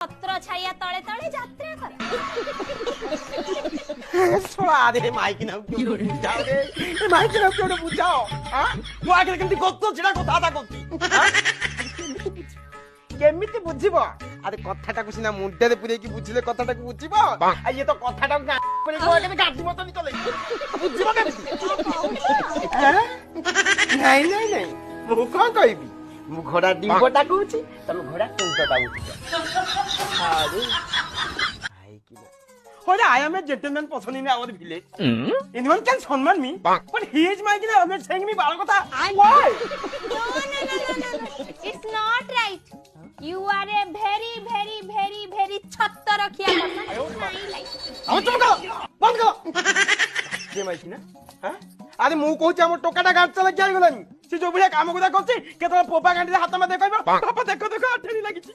ছত্র ছাইয়া তলে তলে যাত্রা কর। শোনা রে মাইকি নাও কেউ বুঝাও রে এ মাইকি নাও কেউ বুঝাও হ্যাঁ ମୁଁ ଆଗରେ କେମିତି କରୁଛ ସେଟା କଥାବାର୍ତ୍ତା କରୁଛି କେମିତି ବୁଝିବ ଆରେ କଥାଟାକୁ ସିନା ମୁଣ୍ଡରେ ପୁରେଇକି ବୁଝିଲେ କଥାଟାକୁ ବୁଝିବ ଆଉ ଇଏ ତ କଥାଟାକୁ ଗାଡି ମତନି ଚଲେଇ ବୁଝିବ କେମିତି ନାଇଁ ନାଇଁ ନାଇଁ ମୁଁ କଣ କହିବି ମୁଁ ଘୋଡା ଡିମ୍ବଟା କହୁଛି ତମେ ଘୋଡା ଟୁଣ୍ଟଟା ବୁଝିଛ ଆରେ Hola, I am a gentleman person in our village. Anyone can summon me, but he is my kid. I'm not saying me balakota. Why? No. It's not right. You are a very ছত্র রখিয়া কথা। নাই like. আমি তুমি কর বন্ধ কর কে মাইছি না হ্যাঁ আরে মু কହୁଛି ଆମ ଟୋକାଟା ଗାଡି ଚଲେଇକି ଆଇଗଲାନି ସେ ଯୋଉ ଭଳିଆ କାମ ଗୁଡା କରୁଛି କେତେବେଳେ ପୋପା ଗାଣ୍ଡିରେ ହାତ ମାରି କହିବ ବାପା ଦେଖ ଆଠେଣି ଲାଗିଛି